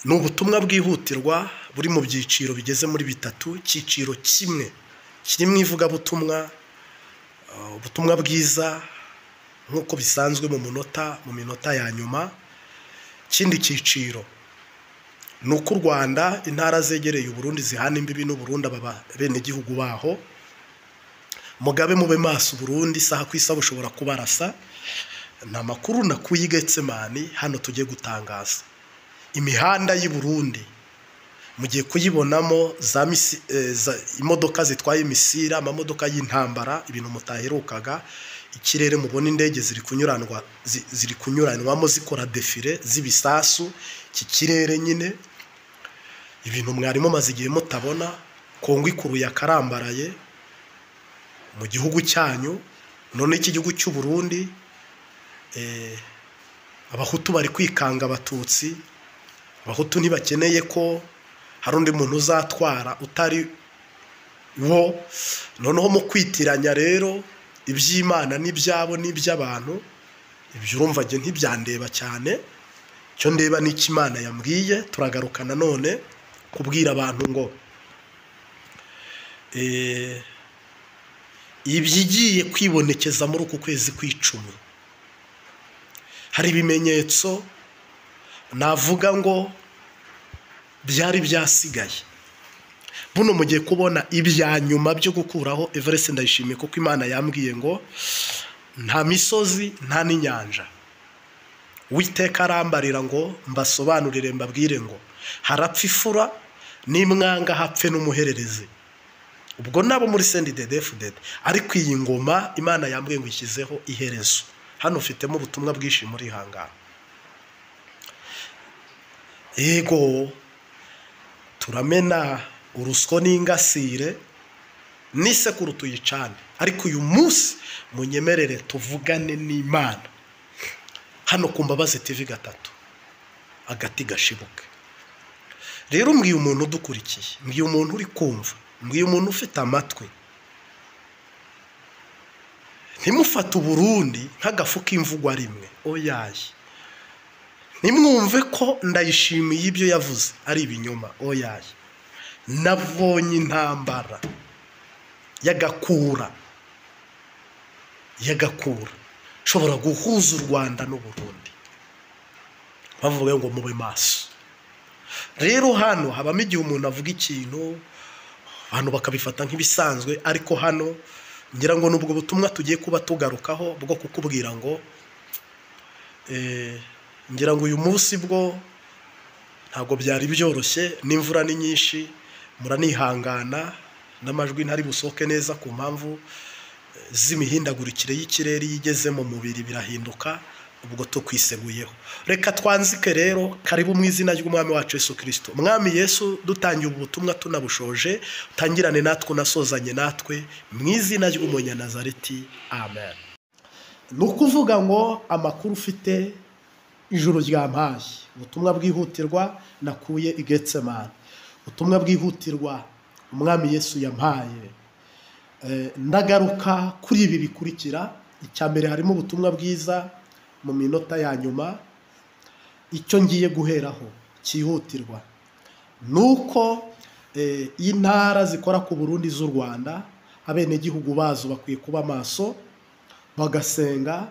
ni ubutumwa bwihutirwa buri mu byiciro bigeze muri bitatu. Icyiciro kimwe kiri mu ivugabutumwa, ubutumwa bwiza nk'uko bisanzwe mu minota ya nyuma. Ikindi cyiciro ni uko u Rwanda, intara zegereye u Burundi zihana imbibi n'u Burundi, aba bene gihugu baho, mugabe mube maso Burundi, isaha ku isaha bushobora kubarasa. Nta makuru nakuye i Getsemani hano tugiye gutangaza. Imihanda y'u Burundi mugiye kuyibonamo imodoka zitwaye imisira, amamodoka y'intambara, ibintu mutaherukaga. Ikirere mubona indege ziri kunyuranwamo zikora defile z'ibisasu. Iki kirere nyine ibintu mwarimo maze igihe mutabona. Kongo ikuruye akarambaraye mu gihugu cyanyu. None iki gihugu cy'u Burundi, abahutu bari kwikanga abatutsi. Abahutu ntibakeneye ko hari undi muntu uzatwara utari wo. Noneho mu kwitiranya rero iby'Imana n'ibyabo n'iby'abantu, ibyo urumva nge ntibyandeba cyane. Icyo ndeba ni icyo Imana yambwiye. Turagaruka nanone kubwira abantu ngo ibyigiye kwibonekeza muri uku kwezi kw'icumi, hari ibimenyetso navuga ngo byari byasigaye. Buno mugiye kubona ibya nyuma byo gukuraho Everest Ndayishimiye, kuko Imana yambwiye ngo nta misozi nta n'inyanja. Uwiteka arambarira ngo mbasobanurire mbabwire ngo harapfa ifura n'imwanga, hapfe n'umuhererezi. Ubwo nabo muri CNDD-FDD, ariko iyi ngoma Imana yambwiye ngo ishyizeho iherezo. Hano ufitemo ubutumwa bwinshi muri hangana. Ego turamena urusyo n'ingasire n'isekuru tuyicane, ariko uyu munsi munyemerere tuvugane n'Imana hano ku Mbabazi TV gatatu, agati gashibuke. Rero mbwiye umuntu udukurikiye, mbwiye umuntu uri kumva, mbwiye umuntu ufite amatwi, ntimufate u Burundi nk'agafu k'imvugwa rimwe. Oyaye, nimwumve ko Ndayishimiye ibyo yavuze ari ibinyoma. Oyaye, nabonye intambara y'agakura shobora guhuza u Rwanda n'u Burundi. Bavuga ngo mube maso. Rero hano habamo igihe umuntu avuga ikintu abantu bakabifata nk'ibisanzwe, ariko hano ngira ngo nubwo butumwa tugiye kuba tugarukaho bwo kukubwira ngo ngira ngo uyu munsi bwo ntabwo byari byoroshye, n'imvura ni nyinshi, muranihangana, n'amajwi ntari busohoke neza ku mpamvu z'imihindagurikire y'ikirere yigeze mu mubiri birahinduka. Ubwo tukwiseguyeho, reka twanzike rero. Karibu mu izina ry'Umwami wacu Yesu Kristo. Mwami Yesu, dutangiye ubutumwa tunabushoje, utangirane natwe unasozanye natwe mu izina ry'Umunyanazareti, amen. Ni ukuvuga ngo amakuru ufite ijuru ryampaye, ubutumwa bwihutirwa nakuye i Getsemani, ubutumwa bwihutirwa Umwami Yesu yampaye. Ndagaruka kuri ibi bikurikira. Icya mbere harimo ubutumwa bwiza mu minota ya nyuma. Icyo ngiye guheraho cyihutirwa nuko intara zikora ku Burundi z'u Rwanda, abenegihugu bazo bakwiye kuba maso, bagasenga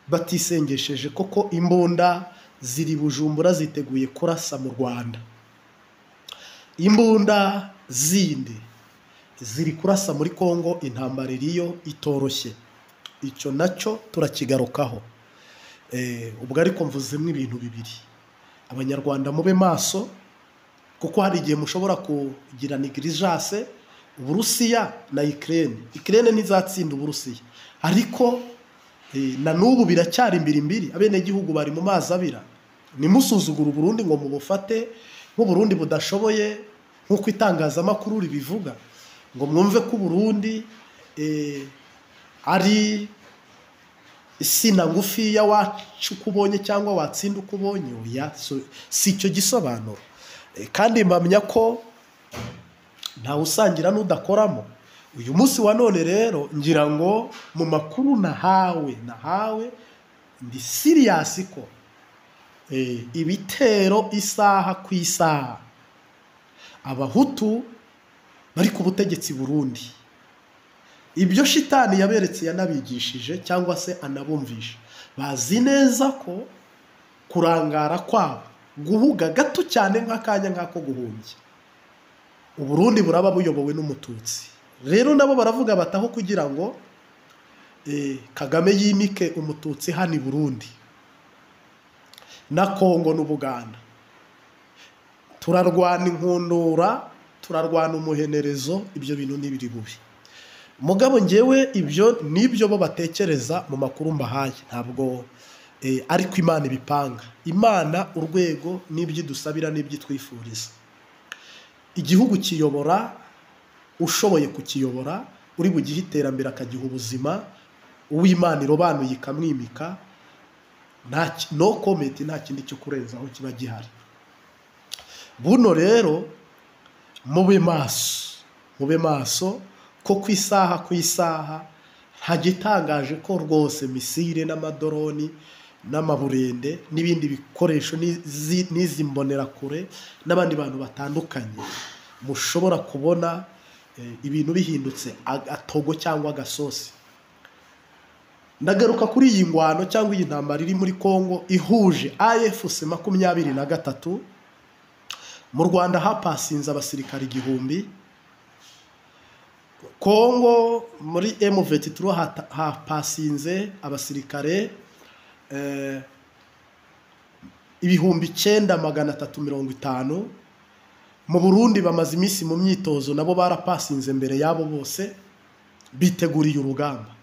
batisengesheje, koko imbunda ziri Bujumbura ziteguye kurasa mu Rwanda. Imbunda zindi ziri kurasa muri Kongo, intambara iriyo itoroshye. Icyo nacyo turakigarukaho. Ubwo ariko mvuzemo ibintu bibiri. Abanyarwanda mube maso, kuko hari igihe mushobora kugira negligence. Uburusiya na Ukraine ntizatsinda Uburusiya, ariko na n'ubu biracyari mbiri. Abenegihugu bari mu mazi abira. Nimusuzugura u Burundi ngo mubufate nk'Uburundi budashoboye nk'uko itangazamakuru ribivuga, ngo mwumve ko Burundi ari isina ngufi ya wacu kubonye cyangwa watsinda uko ubonye. Oya, si icyo gisobanuro. Kandi mpamya ko ntawe usangira n'udakoramo. Uyu munsi wa none rero ngira ngo mu makuru nahawe ndi serious ko ibitero isaha ku isaha. Abahutu bari ku butegetsi Burundi, ibyo shitani yaberetse yanabigishije cyangwa se anabumvisha, bazi neza ko kurangara kwabo guhuga gato cyane nk'akanya nk'ako guhumbya Uburundi buraba buyobowe n'umututsi. Rero nabo baravuga bataho kugira ngo Kagame yimike umututsi hano i Burundi na Kongo n'Ubuganda, turarwana inkundura, turarwana umuhenerezo, ibyo bintu nibiri bubi. Mugabo ngewe ibyo nibyo bo batekereza mu makuru mbahaye, ntabwo ariko Imana ibipanga. Imana urwego n'ibyidusabira n'ibyitwifuriza. Igihugu kiyobora ushoboye kukiyobora, uri bugihe iterambere akagiha ubuzima, uw'Imana irobanuye ikamwimika, no comment, nta kindi cyo kurenzaho kiba gihari. Buno rero mube maso ko ku isaha ku isaha hagitangaje ko rwose misile n'amadoroni n'amaburende n'ibindi bikoresho n'izi mbonerakure n'abandi bantu batandukanye mushobora kubona ibintu bihindutse agatogo cyangwa agasosi. Ndagaruka kuri iyi ngwano cyangwa iyi ntambara iri muri Kongo ihuje AFC 23. Mu Rwanda hapasinze abasirikari 1000, Kongo muri M23 hapasinze abasirikare 9350. Mu Burundi bamaze iminsi mu myitozo, nabo barapasinze mbere yabo bose biteguriye urugamba.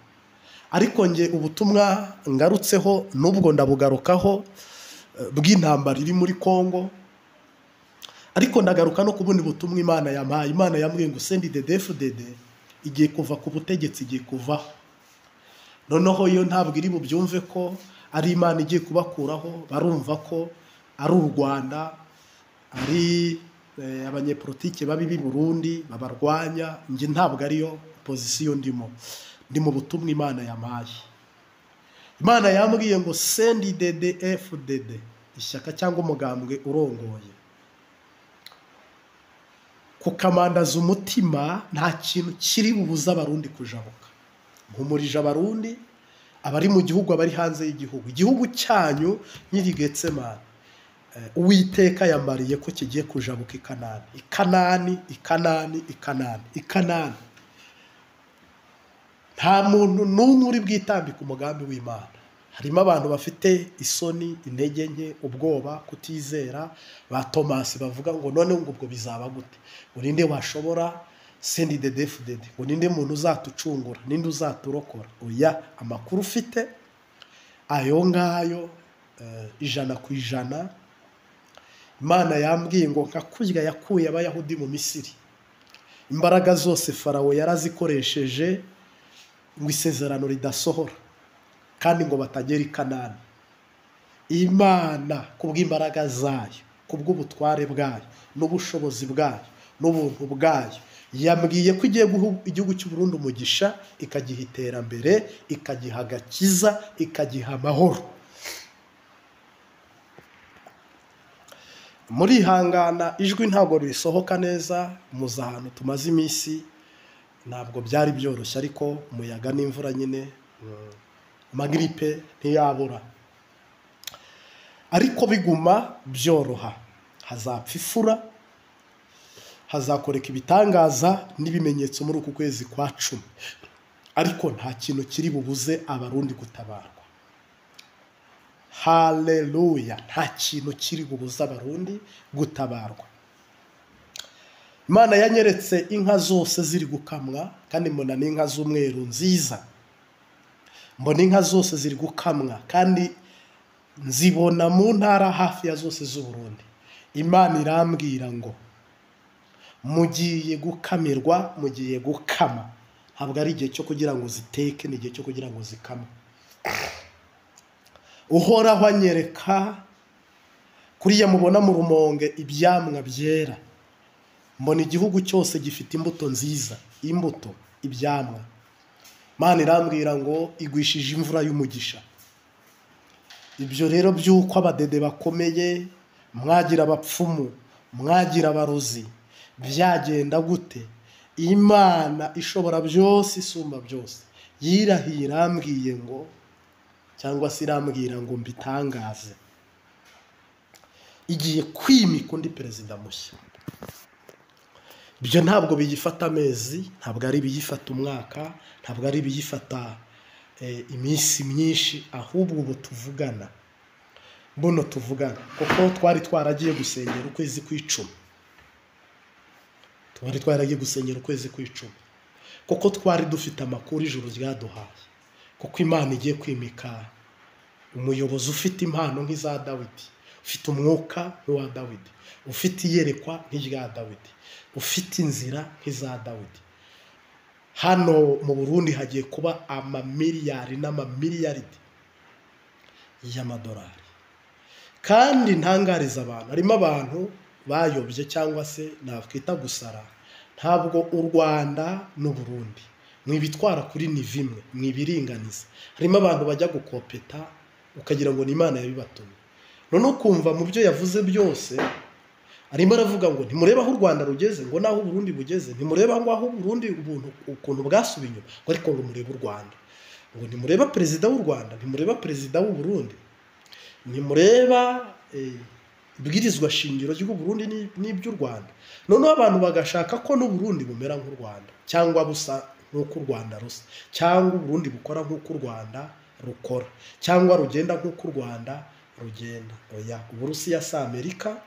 Ariko nge ubutumwa ngarutseho nubwo ndabugarukaho bw'intambara iri muri Kongo, ariko ndagaruka no kubundi butumwa Imana yampaye. Imana yambwiye ngo CNDD-FDD igiye kuva ku butegetsi, igiye kuvaho. Noneho yo ntabwo iri bubyumve ko ari Imana igiye kubakuraho, barumva ko ari u Rwanda, ari abanyepolitike babi b'i Burundi babarwanya. Nge ntabwo ariyo position ndimo, ndi mu butumwa Imana yampaye. Imana yambwiye ngo CNDD-FDD, ishyaka cyangwa umugambwe urongoye, kukamandaza umutima, nta kintu kiri bubuza abarundi kujabuka. Mpumurije abarundi, abari mu gihugu, abari hanze y'igihugu. Igihugu cyanyu nyiri Getsemani, Uwiteka yambariye ko kigiye kujabuka Ikanani. Nta muntu n'umwe uri bwitambika umugambi w'Imana. Harimo abantu bafite isoni, intege nke, ubwoba, kutizera, ba Thomas bavuga ngo none ngo ubwo bizaba gute, ngo ninde washobora CNDD-FDD, ngo ninde muntu uzatucungura, ninde uzaturokora. Oya, amakuru ufite ayo ngayo 100%. Imana yambwiye ngo nkakurya yakuye abayahudi mu Misiri, imbaraga zose Farawo yarazikoresheje ngo isezerano ridasohora kandi ngo batagera i Kanani. Imana kubw'imbaraga zayo, kubw'ubutware bwayo n'ubushobozi bwayo n'ubuntu bwayo, yambwiye ko igiye guha igihugu cy'u Burundi umugisha, ikagiha iterambere, ikagiha agakiza, ikagiha amahoro. Muri hangana ijwi ntabwo risohoka neza, muza ahantu tumaze iminsi ntabwo byari byoroshye, ariko umuyaga n'imvura nyine, magripe ntiyabura. Ariko biguma byoroha, hazapfa ifura, hazakoreka ibitangaza n'ibimenyetso muri uku kwezi kwa 10, ariko nta kintu kiri bubuze abarundi gutabarwa. Haleluya, nta kintu kiri bubuze abarundi gutabarwa. Imana yanyeretse inka zose ziri gukamwa, kandi mbona n'inka z'umweru nziza, mbona inka zose ziri gukamwa, kandi nzibona mu ntara hafi ya zose z'u Burundi. Imana irambwira ngo mugiye gukamirwa, mugiye gukama. Ntabwo ari igihe cyo kugira ngo ziteke, ni igihe cyo kugira ngo zikame. Uhoraho anyereka kuriya mubona mu Rumonge ibyamwa byera, mbona igihugu cyose gifite imbuto nziza, imbuto, ibyamwa. Imana irambwira ngo igwishije imvura y'umugisha. ibyo rero by'uko abadede bakomeye mwagira abapfumu mwagira abarozi byagenda gute? Imana ishobora byose isumba byose yirahiye irambwiye ngo, cyangwa se irambwira ngo mbitangaze, igiye kwimika undi perezida mushya. Ibyo ntabwo biyifata amezi, ntabwo ari biyifata umwaka, ntabwo ari biyifata iminsi myinshi, ahubwo ubu tuvugana, buno tuvugana, kuko twari twaragiye gusengera ukwezi kw'icumi, kuko twari dufite amakuru ijuru ryaduhaye, kuko Imana igiye kwimika umuyobozi ufite impano nk'iza Dawidi, ufite umwuka nk'uwa Dawidi, ufite iyerekwa nk'irya Dawidi, ufite inzira nk'iza Dawidi. Hano mu Burundi hagiye kuba amamiliyari n'amamiliyaridi y'amadolari, kandi ntangariza abantu, harimo abantu bayobye cyangwa se nakwita gusara. Ntabwo u Rwanda n'u Burundi mwibitwara kuri nivo imwe, mwibiringaniza. Harimo abantu bajya gukopeta ukagira ngo ni Imana yabibatumye, none ukumva mu byo yavuze byose arimo aravuga ngo ntimureba aho u Rwanda rugeze, ngo naho u Burundi bugeze, ntimureba ngo aho u Burundi ukuntu bwasubiye inyuma, ariko ngo murebe u Rwanda, ngo ntimureba perezida w'u Rwanda, ntimureba perezida w'u Burundi, ntimureba ibwirizwa shingiro ry'u Burundi n'iby'u Rwanda. Noneho abantu bagashaka ko n'u Burundi bumera nk'u Rwanda, cyangwa busa nk'uko u Rwanda rusa, cyangwa u Burundi bukora nk'uko u Rwanda rukora, cyangwa rugenda nk'uko u Rwanda rugenda. Oya, Uburusiya si Amerika,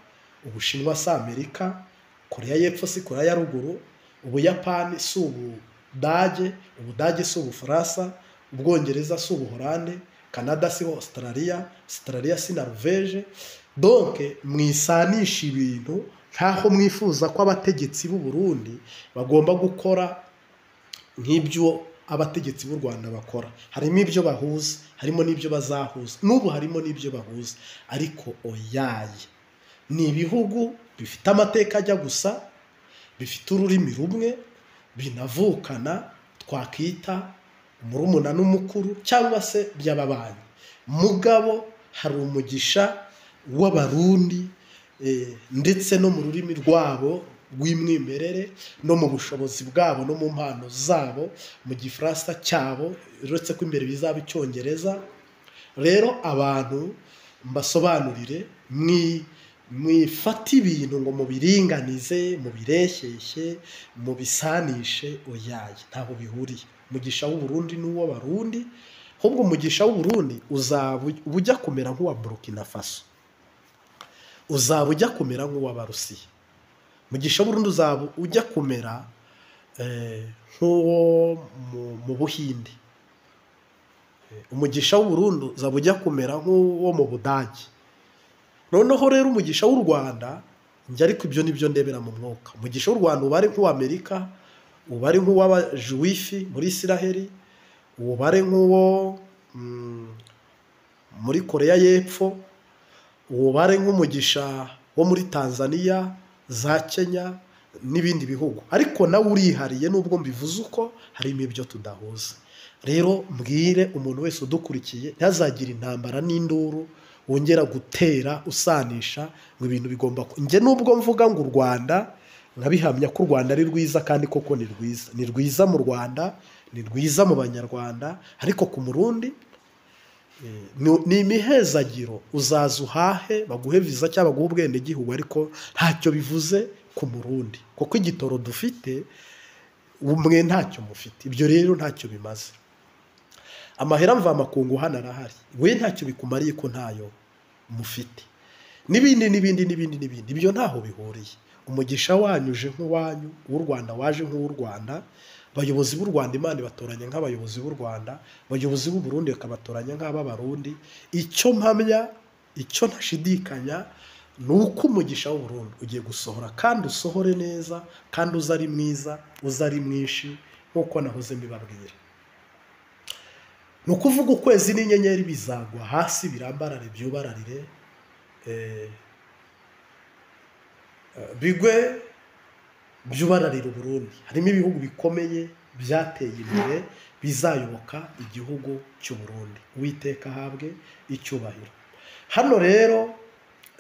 Ubushinwa si Amerika, Koreya y'Epfo si Koreya ya Ruguru, Ubuyapani si Ubudage, Ubudage si Ubufaransa, Ubwongereza si Ubuholande, Canada si Australia, Australia si Norvège. Donc mwisanisha ibintu nkaho mwifuza ko abategetsi b'u Burundi bagomba gukora nk'ibyo abategetsi b'u Rwanda bakora. Harimo ibyo bahuza, harimo n'ibyo bazahuza, n'ubu harimo n'ibyo bahuza, ariko oyaye ni ibihugu bifite amateka ajya gusa, bifite ururimi rumwe, binavukana, twakita umurumuna n'umukuru cyangwa se by'ababanyi. Mugabo hari umugisha w'Abarundi ndetse no mu rurimi rwabo rw'imwimerere, no mu bushobozi bwabo, no mu mpano zabo, mu gifaransa cyabo, uretse ko imbere bizaba Icyongereza. Rero abantu mbasobanurire, mwifata ibintu ngo mubiringanize, mubireshyeshye, mubisanishe, oyaye ntaho bihuriye. Umugisha w'u Burundi n'uw'Abarundi, ahubwo umugisha w'u Burundi uzaba ujya kumera nk'uwa Burkina Faso, uzaba ujya kumera nk'uw'Abarusiya. Umugisha w'u Burundi uzaba ujya kumera nk'uwo mu Buhinde. Umugisha w'u Burundi uzaba ujya kumera nk'uwo mu Budage. Noneho rero umugisha w'u Rwanda, njye ariko ibyo nibyo ndebera mu mwuka, umugisha w'u Rwanda uba ari nk'uw'Amerika, uba ari nk'uw'Abajuwifi muri Isiraheli, uba ari nk'uwo muri Koreya y'Epfo, uba ari nk'umugisha wo muri Tanzania, za Kenya n'ibindi bihugu. Ariko nawe urihariye, nubwo mbivuze uko, harimo ibyo tudahuza. Rero mbwire umuntu wese udukurikiye ntazagire intambara n'induru wongera gutera usanisha ngo ibintu bigomba. Njye nubwo mvuga ngo u Rwanda nkabihamya ko u Rwanda ari rwiza, kandi koko ni rwiza, ni rwiza mu Rwanda, ni rwiza mu Banyarwanda, ariko ku Murundi ni imihezagiro. Uzaza uhahe, baguhe viza cyangwa baguhe ubwenegihugu, ariko ntacyo bivuze ku Murundi, kuko igitoro dufite umwe ntacyo mufite. Ibyo rero ntacyo bimaze. Amahera mvamakungu hano arahari, we ntacyo bikumariye ko ntayo mufite, n'ibindi n'ibindi n'ibindi n'ibindi. Ibyo ntaho bihuriye. Umugisha wanyu uje nk'uwanyu, w'u Rwanda waje nk'uw'u Rwanda, abayobozi b'u Rwanda Imana ibatoranya nk'abayobozi b'u Rwanda, abayobozi b'u Burundi bakabatoranya nk'ab'Abarundi. Icyo mpamya, icyo ntashidikanya, ni uko umugisha w'u Burundi ugiye gusohora, kandi usohore neza, kandi uza ari mwiza, uza ari mwinshi, nk'uko nahoze mbibabwira. Ni ukuvuga ukwezi n'inyenyeri bizagwa hasi, birambarare, byubararire, bigwe byubararira u Burundi. Harimo ibihugu bikomeye byateye imbere bizayoboka igihugu cy'u Burundi. Uwiteka ahabwe icyubahiro. hano rero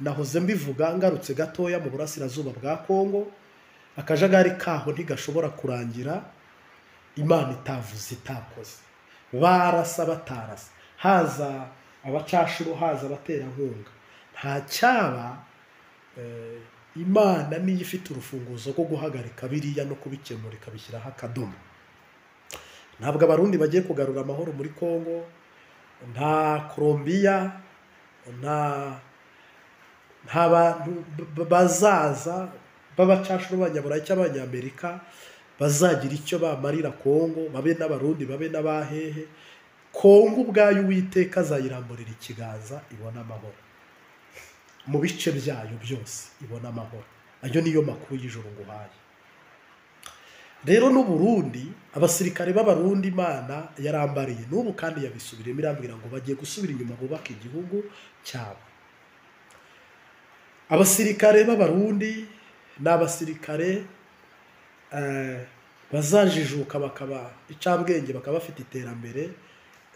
nahoze mbivuga ngarutse gatoya mu burasirazuba bwa Kongo, akajagari kaho ntigashobora kurangira Imana itavuze itakoze. Barasa batarasa, haza abacashuro, haza abaterankunga, nta cyaba Imana niyo ifite urufunguzo rwo guhagarika biriya no kubikemura ikabishyiraho akadomo. Ntabwo abarundi bagiye kugarura amahoro muri Kongo, nta Colombia, nta bantu bazaza b'abacashuro b'abanyaburayi cyangwa abanyamerika bazagira icyo bamarira Kongo, babe n'abarundi babe n'abahehe. Kongo ubwayo Uwiteka azayiramburira ikiganza ibona amahoro mu bice byayo byose, ibona amahoro. Ayo niyo makuru y'ijoro nguhaye. Rero n'Uburundi, abasirikare b'abarundi Imana yarambariye n'ubu kandi yabisubiremo, irambwira ngo bagiye gusubira inyuma bubaka igihugu cyabo. Abasirikare b'abarundi ni abasirikare bazajijuka, bakaba icabwenge, bakaba bafite iterambere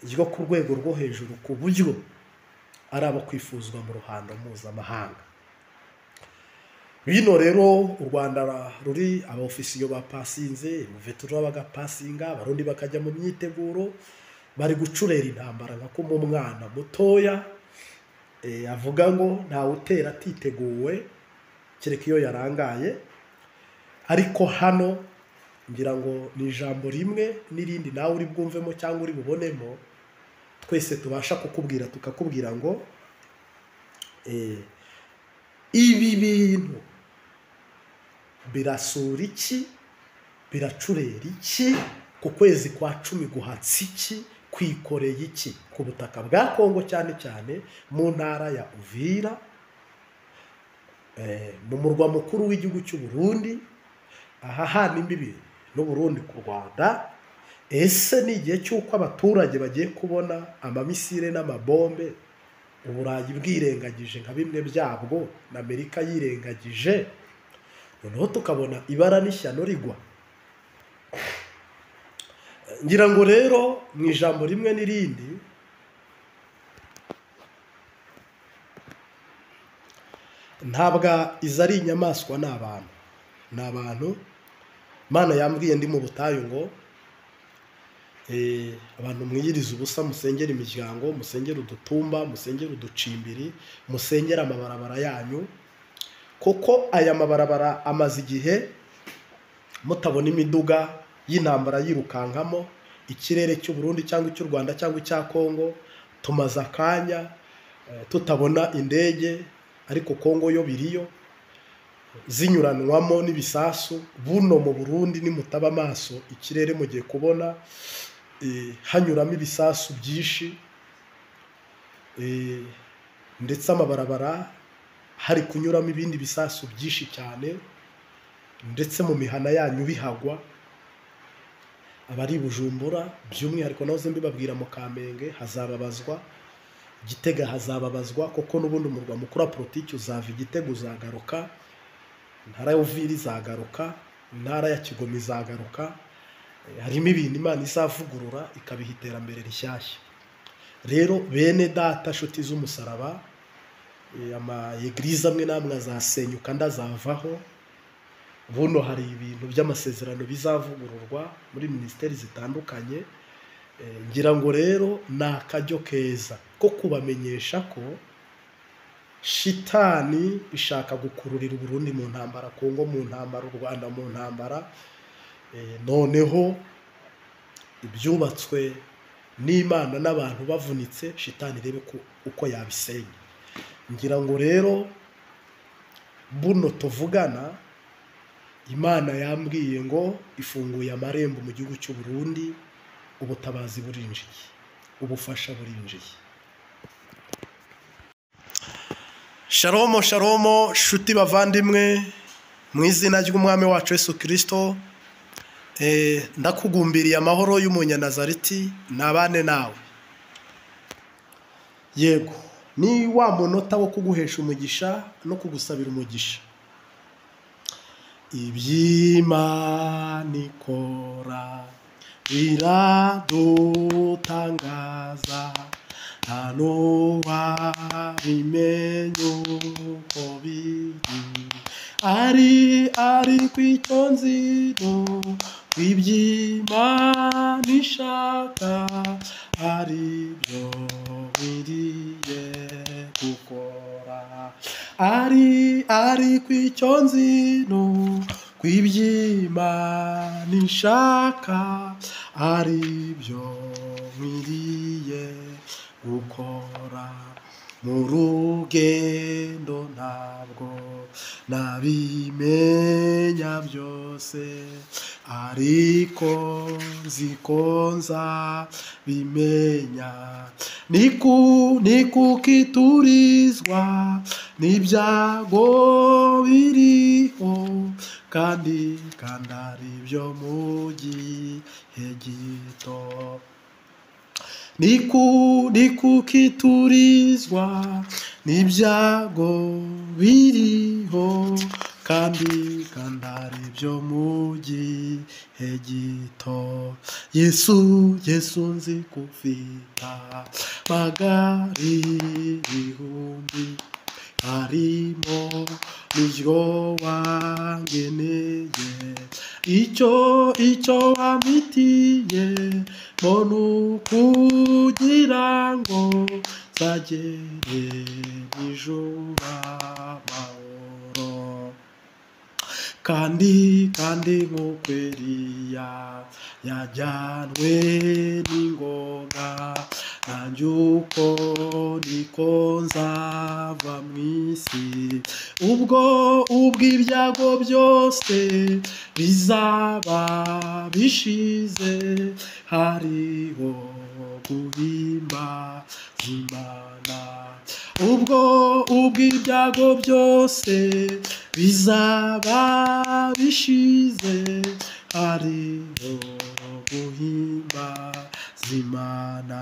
ryo ku rwego rwo hejuru, ku buryo ari abo kwifuzwa mu ruhando mpuzamahanga. Bino rero u Rwanda ruri abofisiyo bapasinze, umuvetura bagapasinga, abarundi bakajya mu myiteguro, bari gucurera intambara nka ko mu mwana mutoya avuga ngo ntawe utera atiteguwe kereka iyo yarangaye. Ariko hano ngira ngo ni ijambo rimwe n'irindi nawe uri bwumvemo cyangwa uri bubonemo, twese tubasha kukubwira tukakubwira ngo ibi bintu birasura iki, biracurera iki, ku kwezi kwa 10 guhatse iki, kwikoreye iki ku butaka bwa Kongo, cyane cyane mu ntara ya Uvira, mu murwa mukuru w'igihugu cy'u Burundi, aha hana imbibi n'u Burundi ku Rwanda. Ese ni igihe cy'uko abaturage bagiye kubona amamisire n'amabombe, Uburayi bwirengagije nka bimwe byabwo, na Amerika yirengagije, noneho tukabona ibara n'ishyano rigwa. Ngira ngo rero mu ijambo rimwe n'irindi, ntabwo iza ari inyamaswa, ni abantu. Imana yambwiye ndi mu butayu ngo abantu mwiyirize ubusa, musengera imiryango, musengera udutumba, musengera uducimbiri, musengera amabarabara yanyu, kuko aya mabarabara amaze igihe mutabona imiduga y'intambara yirukankamo. Ikirere cy'u Burundi cyangwa icy'u Rwanda cyangwa icya Kongo tumaze akanya tutabona indege, ariko Kongo yo biriyo zinyuranwamo n'ibisasu. Buno mu Burundi nimutaba amaso, ikirere mugiye kubona hanyuramo ibisasu byinshi, ndetse amabarabara hari kunyuramo ibindi bisasu byinshi cyane, ndetse mu mihana yanyu bihagwa. Abari Bujumbura by'umwihariko nahoze mbibabwira mu Kamenge hazababazwa, Gitega hazababazwa, kuko n'ubundi umurwa mukuru wa politiki uzava Gitega uzagaruka, intara ya Uvira izagaruka, intara ya Kigoma izagaruka. Harimo ibintu Imana izavugurura ikabiha iterambere rishyashya. Rero bene data nshuti z'umusaraba, ama-eglise amwe namwe azasenyuka ndazavaho. Buno hari ibintu by'amasezerano bizavugururwa muri ministeri zitandukanye. Ngira ngo rero ni akaryo keza ko kubamenyesha ko shitani ishaka gukururira u Burundi mu ntambara, Kongo mu ntambara, u Rwanda mu ntambara. Noneho ibyubatswe n'Imana n'abantu bavunitse, shitani rebe uko yabisenya. Ngira ngo rero buno tuvugana, Imana yambwiye ngo ifunguye amarembo mu gihugu cy'u Burundi, ubutabazi burinjiye, ubufasha burinjiye. Shalom shalom shuti bavandimwe, mu izina ry'umwami wacu Yesu Kristo, ndakugumbiriye amahoro y'umunyanazareti nabane nawe. Yego, ni wa munota wo kuguhesha umugisha no kugusabira umugisha. Iby'Imana ikora biradutangaza, nta n'uwabimenya uko biri, ariko icyo nzi iby'Imana ishaka ari byo nkwiriye gukora, ariko icyo nzi iby'Imana ishaka ari byo nkwiriye gukora. Mu rugendo ntabwo nabimenya byose, ariko nzi ko nzabimenya. Ni kuko iturizwa n'ibyago biriho, kandi ari byo mu gihe gito. Ni kuko iturizwa n'ibyago biriho, kandi ari byo mu gihe gito. Yesu nzi kufita magari ibihumbi, harimo n'iryo wangeneye. Icyo wamitiye mbona ukugira ngo nzagere ijuru amahoro. Kandi nk'uko Eliya yajyanwe n'ingoga, nanjye uko niko nzava mu isi. Ubwo ibyago byose bizaba bishize, hariho guhimbaza Imana. Ubwo ibyago byose bizaba bishize, hariho guhimbaza Imana.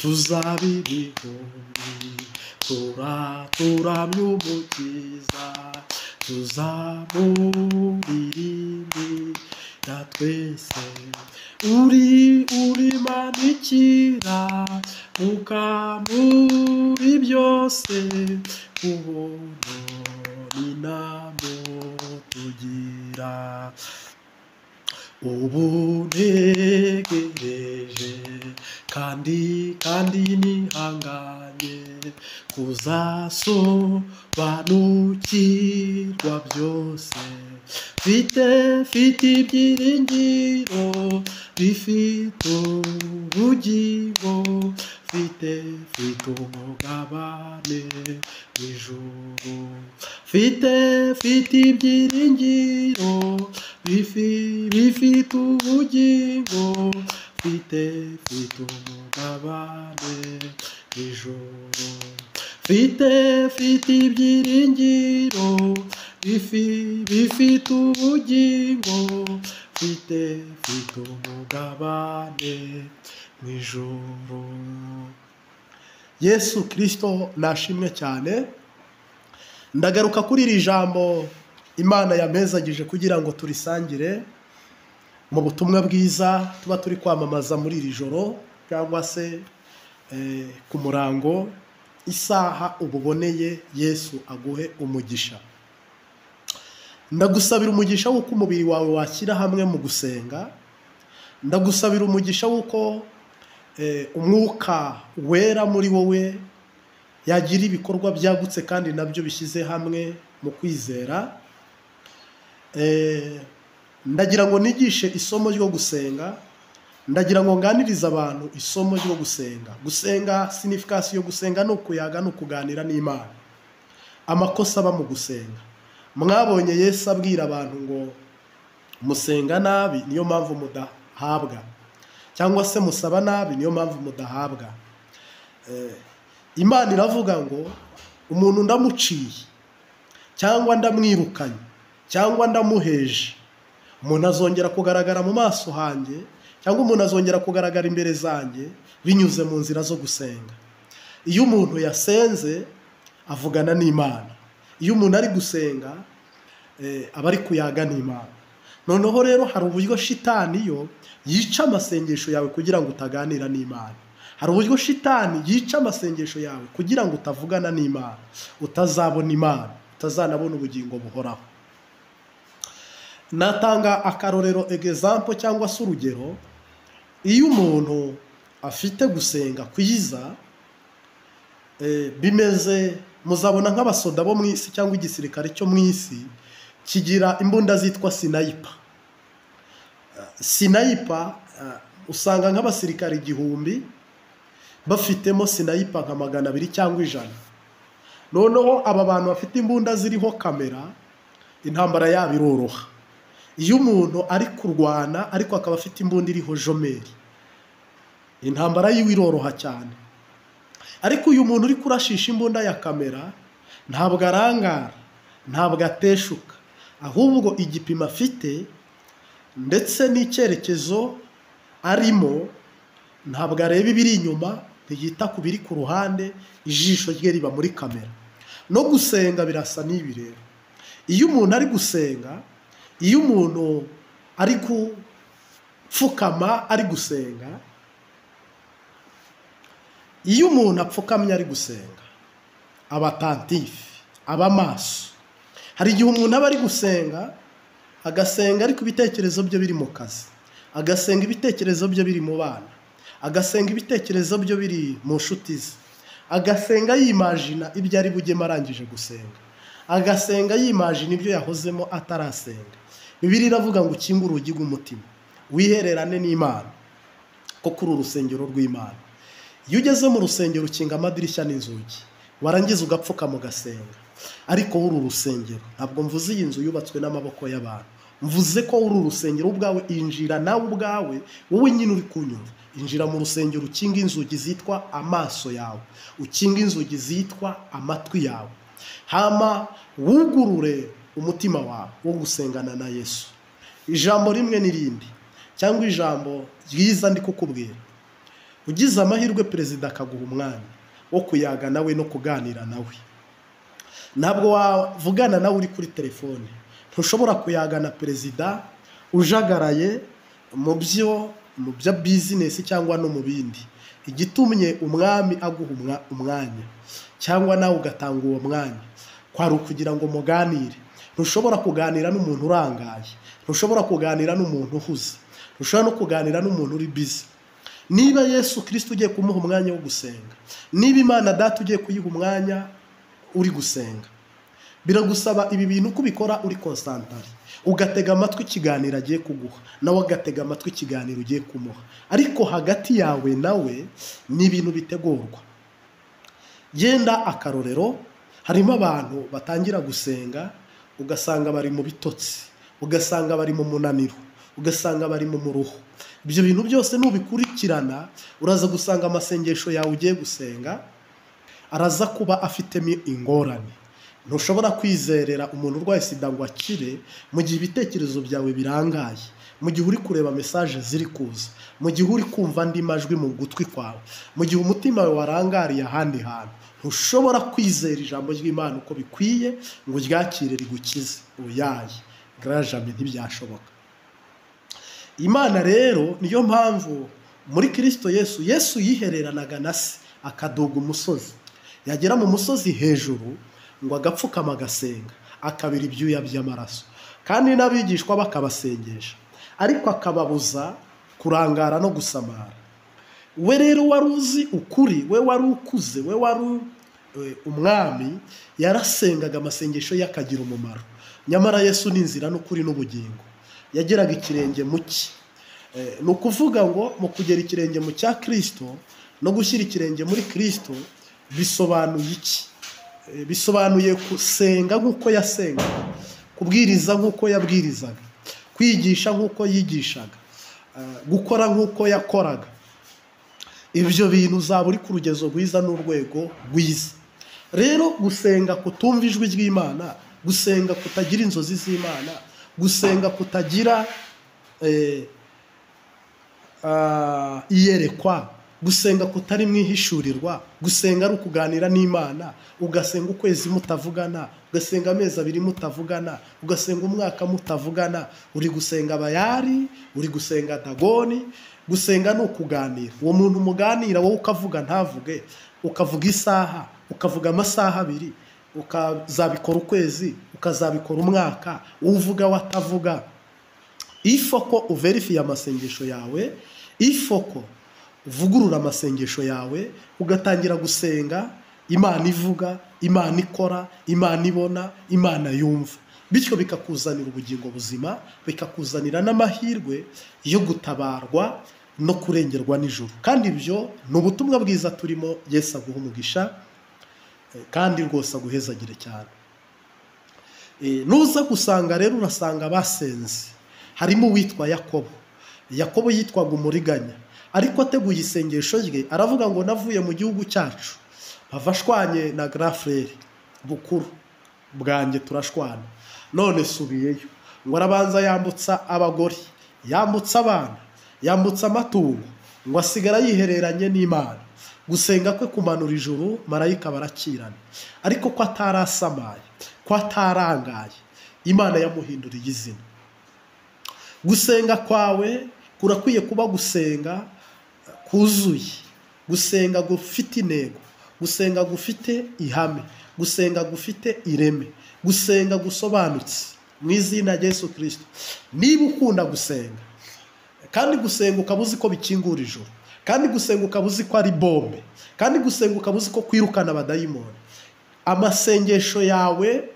Tuzaba ibihumbi turamya Umukiza, tuzamuririmbira twese. Urimanikira muri byose, ubuntu n'inama tugira. Ubu ntegereje kandi nihanganye kuzasobanukirwa byose. Mfite ibyiringiro bifite ubugingo, mfite umugabane w'ijuru. Mfite ibyiringiro bifite ubugingo, mfite umugabane w'ijuru. Mfite ibyiringiro bifite ubugingo, mfite umugabane w'ijuru. Yesu Kristo nashimwe cyane. Ndagaruka kuri iri jambo Imana yampezagije kugira ngo turisangire mu butumwa bwiza tuba turi kwamamaza muri iri joro, cyangwa se ku murango. Isaha ububoneye, Yesu aguhe umugisha. Ndagusabira umugisha w'uko umubiri wawe washyira hamwe mu gusenga. Ndagusabira umugisha w'uko umwuka wera muri wowe yagira ibikorwa byagutse kandi nabyo bishyize hamwe mu kwizera. Ndagira ngo nigishe isomo ryo gusenga. Ndagira ngo nganirize abantu isomo ryo gusenga. Gusenga, signification yo gusenga ni ukuyaga, ni ukuganira n'Imana. Amakosa aba mu gusenga. Mwabonye Yesu abwira abantu ngo musenga nabi niyo mpamvu mudahabwa, cyangwa se musaba nabi niyo mpamvu mudahabwa. Imana iravuga ngo umuntu ndamuciye, cyangwa ndamwirukanye, cyangwa ndamuheje, umuntu azongera kugaragara mu maso hanjye, cyangwa umuntu azongera kugaragara imbere zanjye binyuze mu nzira zo gusenga. Iyo umuntu yasenze avugana n'Imana. Iyo umuntu ari gusenga aba ari kuyaga n'Imana. noneho rero hari uburyo shitani yo yica amasengesho yawe kugira ngo utaganira n'Imana. Hari uburyo shitani yica amasengesho yawe kugira ngo utavugana n'Imana, utazabona Imana, utazanabona ubugingo buhoraho. Natanga akarorero example cyangwa se urugero, iyo umuntu afite gusenga kwiza, bimeze muzabona nk'abasoda bo mu isi cyangwa igisirikare cyo mu isi kigira imbunda zitwa sniper. Usanga nk'abasirikare 1000 bafitemo sniper nka 200 cyangwa 100. Noneho aba bantu bafite imbunda ziriho kamera, intambara yabo iroroha. Iyo umuntu ari kurwana ariko akaba afite imbunda iriho jomeri, intambara yiwe iroroha cyane. Ariko uyu muntu uri kurashisha imbunda ya kamera ntabwo arangara, ntabwo ateshuka, ahubwo igipimo afite ndetse n'icyerekezo arimo ntabwo areba ibiri inyuma, ntiyita ku biri ku ruhande, ijisho rye riba muri kamera. No gusenga birasa n'ibi rero. Iyo umuntu ari gusenga, iyo umuntu ari gupfukama ari gusenga, iyo umuntu apfukamye ari gusenga aba attentif, aba maso. Hari igihe umuntu aba ari gusenga, agasenga ariko ibitekerezo byo biri mu kazi, agasenga ibitekerezo byo biri mu bana, agasenga ibitekerezo byo biri mu nshuti ze, agasenga yimagina ibyo ari bugema arangije gusenga, agasenga yimagina ibyo yahozemo atarasenga. Bibiliya iravuga ngo ukinge urugi rw'umutima wihererane n'Imana, ko kuri urusengero rw'Imana. Iyo ugeze mu rusengero ukinga amadirishya n'inzugi, warangiza ugapfuka mu gasenga. Ariko uru rusengero, ntabwo mvuze iyi nzu yubatswe n'amaboko y'abantu, mvuze ko uru rusengero ubwawe injira nawe ubwawe, wowe nyine uri kunyumva, injira mu rusengero ukinga inzugi zitwa amaso yawe, ukinga inzugi zitwa amatwi yawe, hama wugurure umutima wawe wo gusengana na Yesu. Ijambo rimwe n'irindi cyangwa ijambo ryiza ndi kukubwira, ugize amahirwe perezida akaguha umwanya wo kuyaga nawe no kuganira nawe, ntabwo wavugana nawe uri kuri telefone. Ntushobora kuyaga na perezida ujagaraye mu byo business cyangwa no mu bindi. Igitumye umwami aguha umwanya cyangwa nawe ugatanga uwo mwanya kwari ukugira ngo muganire. Ntushobora kuganira n'umuntu urangaye, ntushobora kuganira n'umuntu uhuze, ntushobora no kuganira n'umuntu uri busy. Niba Yesu Kristo ugiye kumuha umwanya wo gusenga, niba Imana Data ugiye kuyiha umwanya uri gusenga, biragusaba ibi bintu kubikora uri concentré, ugatega amatwi ikiganiro agiye kuguha, nawe agatega amatwi ikiganiro ugiye kumuha. Ariko hagati yawe nawe ni ibintu bitegurwa. Genda akarorero, harimo abantu batangira gusenga ugasanga bari mu bitotsi, ugasanga bari mu munaniro, ugasanga bari mu muruho. Ibyo bintu byose nubikurikirana uraza gusanga amasengesho yawe ugiye gusenga araza kuba afitemo ingorane. Ntushobora kwizerera umuntu urwaye sida ngo akire mu gihe ibitekerezo byawe birangaye, mu gihe uri kureba message ziri kuza, mu gihe uri kumva andi majwi mu gutwi kwawe, mu gihe umutima wawe warangariye ahandi hantu. Ntushobora kwizera ijambo ry'Imana uko bikwiye ngo ryakire rigukize. Oyaye, grajame ntibyashoboka. Imana rero niyo mpamvu muri Kristo Yesu yihereranaga na se akadoga umusozi. Yagera mu musozi hejuru ngo agapfukama agasenga, akabira ibyuya by'amaraso, kandi n'abigishwa bakabasengesha, ariko akababuza kurangara no gusamara. We rero wari uzi ukuri, we wari ukuze, we wari umwami, yarasengaga amasengesho yakagira umumaro. Nyamara Yesu ni inzira n'ukuri n'ubugingo, yageraga ikirenge mu cye. Ni ukuvuga ngo mu kugera ikirenge mu cya Kristo no gushyira ikirenge muri Kristo bisobanuye iki? Bisobanuye gusenga nk'uko yasengaga, kubwiriza nk'uko yabwirizaga, kwigisha nk'uko yigishaga, gukora nk'uko yakoraga. Ibyo bintu uzaba uri ku rugezo rwiza n'urwego rwiza. Rero gusenga kutumva ijwi ry'Imana, gusenga kutagira inzozi z'Imana, gusenga kutagira iyerekwa, gusenga kutari mwihishurirwa, gusenga ari ukuganira n'Imana, ugasenga ukwezi mutavugana, ugasenga amezi 2 mutavugana, ugasenga umwaka mutavugana, uri gusenga Bayali, uri gusenga Dagoni. Gusenga no kuganira. Uwo muntu muganira wowe ukavuga ntavuge, ukavuga isaha, ukavuga amasaha 2, ukazabikora ukwezi, ukazabikora umwaka, uvuga watavuga. Ifoko uverify amasengesho yawe, ifoko uvugurura amasengesho yawe, ugatangira gusenga Imana ivuga, Imana ikora, Imana ibona, Imana yumva. Bityo bikakuzanira ubugingo buzima, bikakuzanira n'amahirwe yo gutabarwa no kurengerwa n'ijuru. Kandi ibyo ni ubutumwa bwiza turimo. Yesu aguha umugisha kandi rwose aguhezagire cyane. Nuza gusanga rero urasanga basenze. Harimo uwitwa Yakobo. Yakobo yitwaga umuriganya, ariko ateguye isengesho rye aravuga ngo navuye mu gihugu cyacu, bavashwanye na grand frère bukuru bwanjye turashwana, none subiyeyo. Ngo arabanza yambutsa abagore, yambutsa abana, yambutsa amatungo, ngo asigara yihereranye n'Imana. Gusenga kwe kumanura ijuru, marayika barakirana, ariko ko atarasamaye, ko atarangaye, Imana yamuhinduriye izina. Gusenga kwawe kurakwiye kuba gusenga kuzuye, gusenga gufite intego, gusenga gufite ihame, gusenga gufite ireme, gusenga gusobanutse mu izina rya Yesu Kristo. Niba ukunda gusenga, kandi gusenga ukabuzi ko bikingura ijuru, kandi gusenga ukabuzi ko ari bombe, kandi gusenga ukabuzi ko kwirukana abadayimoni, amasengesho yawe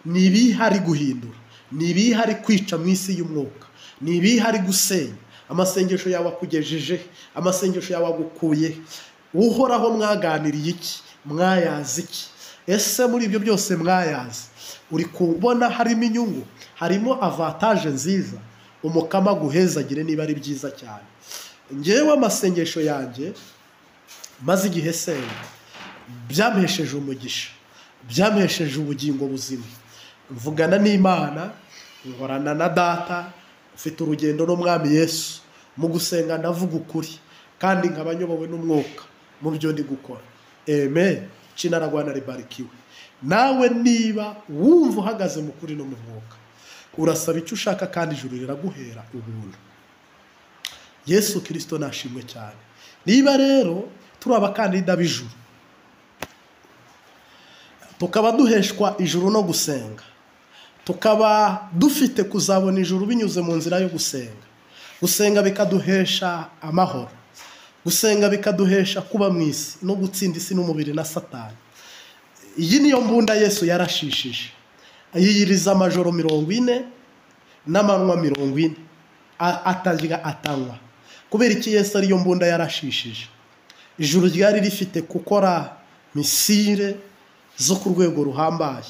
ni ibihari guhindura, ni ibihari kwica mu isi y'umwuka, ni ibihari gusenya. Amasengesho yawe akugejeje, amasengesho yawe agukuye. Uhoraho mwaganiriye iki? Mwayazi iki? Ese muri ibyo byose mwayazi uri kubona harimo inyungu, harimo avantage nziza? Umukama guhezagire niba ari byiza cyane. Ngewe amasengesho yanjye maze igihe senga, byampesheje umugisha, byampesheje ubugingo buzima. Mvugana n'Imana, nkorana na data, ufite urugendo n'umwami Yesu. Mu gusenga ndavuga ukuri, kandi nkabanyobowe n'umwuka mu byo ndi gukora. Amen. Jina la Bwana libarikiwe. Nawe niba wumva uhagaze mu kuri no mu mwuka, urasaba icyo ushaka kandi ijuru riraguhera ubuntu. Yesu Kristo nashimwe cyane. Niba rero turi abakandida b'ijuru, tukaba duheshwa ijuru no gusenga, tukaba dufite kuzabona ijuru binyuze mu nzira yo gusenga. Gusenga bikaduhesha amahoro, gusenga bikaduhesha kuba mu isi no gutsinda isi n'umubiri na Satani. Iyi niyo mbunda Yesu yarashishije, ayiyiriza amajoro 40 n'amanywa 40, atarya atanywa. Kubera iki Yesu ariyo mbunda yarashishije? Ijuru ryari rifite gukora misile zo ku rwego ruhambaye,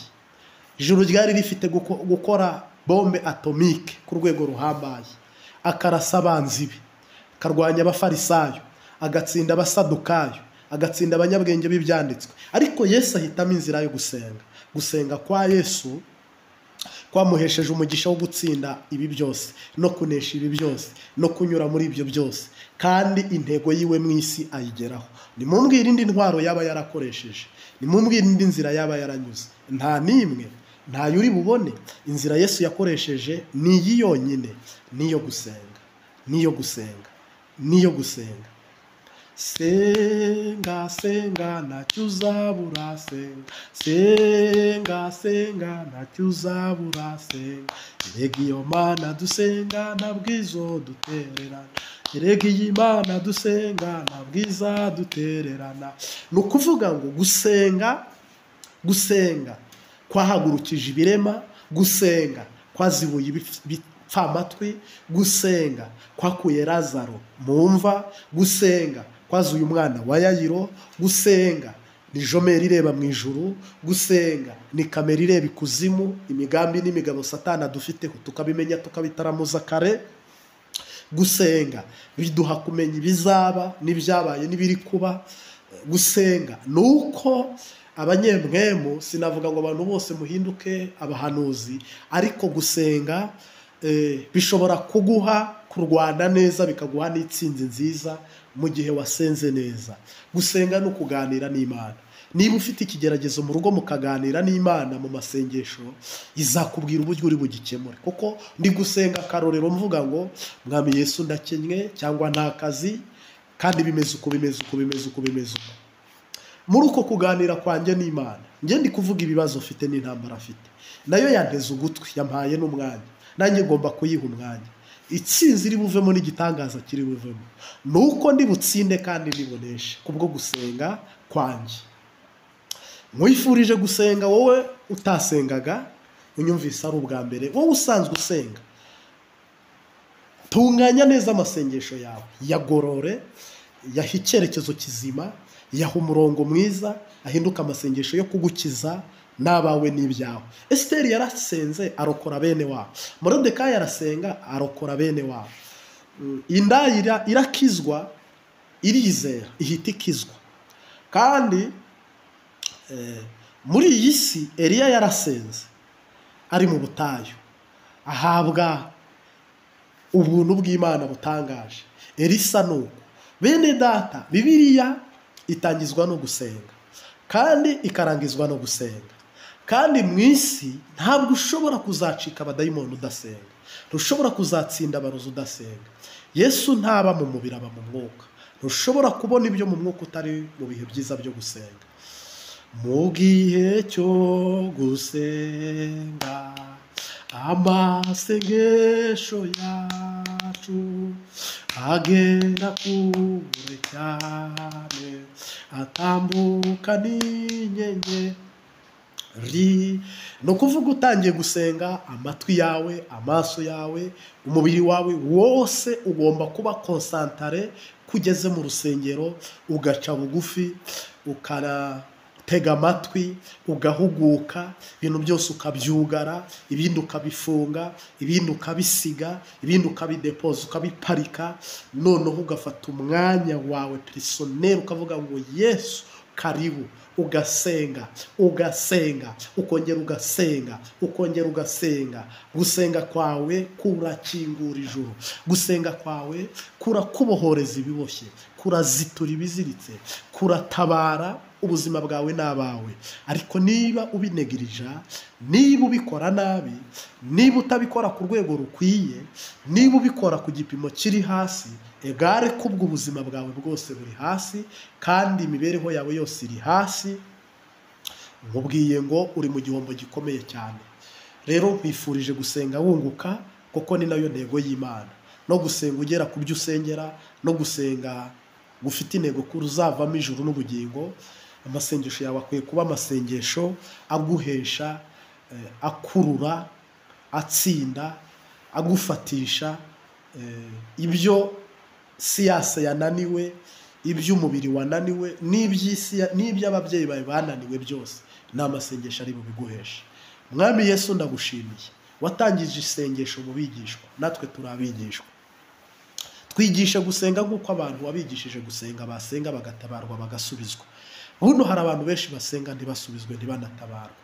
ijuru ryari rifite gukora bombe atomike ku rwego ruhambaye, akarasa abanzi be, akarwanya abafarisayo, agatsinda abasadukayo, agatsinda abanyabwenge b'ibyanditswe. Ariko Yesu ahitamo inzira yo gusenga. Gusenga kwa Yesu kwamuhesheje umugisha wo gutsinda ibi byose, no kunesha ibi byose, no kunyura muri ibyo byose, kandi intego yiwe mu isi ayigeraho. Nimumbwire indi ntwaro yaba yarakoresheje, nimumbwire indi nzira yaba yaranyuze. Nta nimwe, nta yuri bubone. Inzira Yesu yakoresheje ni iyi yonyine, niyo gusenga, niyo gusenga, niyo gusenga. Senga senga ntacyo uzabura, senga senga senga ntacyo uzabura, senga. Erega iyo Mana dusenga ntabwo izodutererana, erega iyi Mana dusenga ntabwo izadutererana. Ni ukuvuga ngo gusenga, gusenga kwahagurukije ibirema, gusenga kwazibuye ibipfamatwi, gusenga kwakuye Lazaro mu mva, gusenga kwazuye umwana wa Yayiro, gusenga ni jomeri ireba mu ijuru, gusenga ni kamera ireba ikuzimu, imigambi n'imigabo Satani dufiteho tukabimenya tukabitaramuza kare. Gusenga biduha kumenya ibizaba n'ibyabaye n'ibiri kuba. Gusenga nuko abanyemwemu, sinavuga ngo abantu bose muhinduke abahanuzi, ariko gusenga bishobora kuguha kurwana neza, bikaguha n'itsinzi nziza mu gihe wasenze neza. Gusenga ni ukuganira n'Imana. Niba ufite ikigeragezo mu rugo mukaganira n'Imana mu masengesho, izakubwira uburyo uri bugikemure. Kuko ndi gusenga akarorero mvuga ngo Mwami Yesu ndakennye cyangwa nta kazi, kandi bimeze uko bimeze uko bimeze uko bimeze uko. Muri uko kuganira kwanjye n'Imana, njye ndi kuvuga ibibazo mfite n'intambara mfite, nayo yanteze ugutwi, yampaye n'umwanya, nanjye ngomba kuyiha umwanya. Itsinzi iri buvemo n'igitangaza kiri buvemo, nuko ndi butsinde kandi niboneshe kubwo gusenga kwanjye. Mwifurije gusenga wowe utasengaga, unyumvise ari ubwa mbere, wowe usanzwe usenga, tunganya neza amasengesho yawe, yagorore, yaha icyerekezo kizima, yaha umurongo mwiza, ahinduka amasengesho yo kugukiza n'abawe n'ibyawe. Esiteri yarasenze arokora bene wabo, Moridekayi arasenga arokora bene wabo. Indaya irakizwa, irizera, ihita ikizwa. Kandi muri iyi si Eliya yarasenze ari mu butayu, ahabwa ubuntu bw'Imana butangaje. Elisa nuko. Bene data, Bibiliya itangizwa no gusenga kandi ikarangizwa no gusenga. Kandi mu isi ntabwo ushobora kuzacika abadayimoni udasenga, ntushobora kuzatsinda abarozi udasenga. Yesu ntaba mu mubiri, aba mu mwuka. Ntushobora kubona ibyo mu mwuka utari mu bihe byiza byo gusenga. Mu gihe cyo gusenga, amasengesho yacu agera kure cyane, atambuka n'inyenyeri. Ni ukuvuga utangiye gusenga, amatwi yawe, amaso yawe, umubiri wawe wose ugomba kuba konsantare, kugeze mu rusengero ugaca bugufi, ukanatega amatwi, ugahuguka, ibintu byose ukabyugara, ibindi ukabifunga, ibindi ukabisiga, ibindi ukabidepoza, ukabiparika. Noneho ugafata umwanya wawe perisoneri ukavuga ngo Yesu karibu, ugasenga, ugasenga, ukongera ugasenga, ukongera ugasenga. Gusenga kwawe kurakingura ijuru, gusenga kwawe kurakubohoreza ibiboshye, kurazitura ibiziritse, kuratabara ubuzima bwawe n'abawe. Ariko niba ubinegirija, niba ubikora nabi, niba utabikora ku rwego rukwiye, niba ubikora ku gipimo kiri hasi, egare kubwo ubuzima bwawe bwose buri hasi kandi imibereho yawe yose iri hasi, nkubwiye ngo uri mu gihombo gikomeye cyane. Rero nkwifurije gusenga wunguka, kuko ni nayo ntego y'Imana. No gusenga ugera ku byo usengera, no gusenga gufite intego ko uzavamo ijuru n'ubugingo. Amasengesho yawe akwiye kuba amasengesho aguhesha, akurura, atsinda, agufatisha ibyo siyasa yananiwe, iby'umubiri wananiwe, n'iby'isi, n'iby'ababyeyi bawe bananiwe byose. Ni amasengesho ari bubiguhesha. Mwami Yesu ndagushimiye, watangije isengesho mu bigishwa, natwe turi abigishwa. Twigisha gusenga nk'uko abantu wabigishije gusenga basenga bagatabarwa bagasubizwa. Buno hari abantu benshi basenga ntibasubizwe ntibanatabarwa,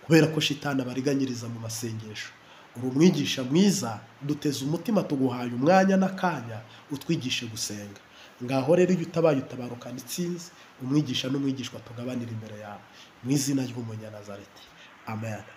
kubera ko shitani abariganyiriza mu masengesho. Uri umwigisha mwiza, duteze umutima, tuguhaye umwanya n'akanya utwigishe gusenga. Ngaho rero iyo utabaye utabarukana itsinzi, umwigisha n'umwigishwa tugabanira imbere yawe, mu izina ry'Umunyanazareti. Amen.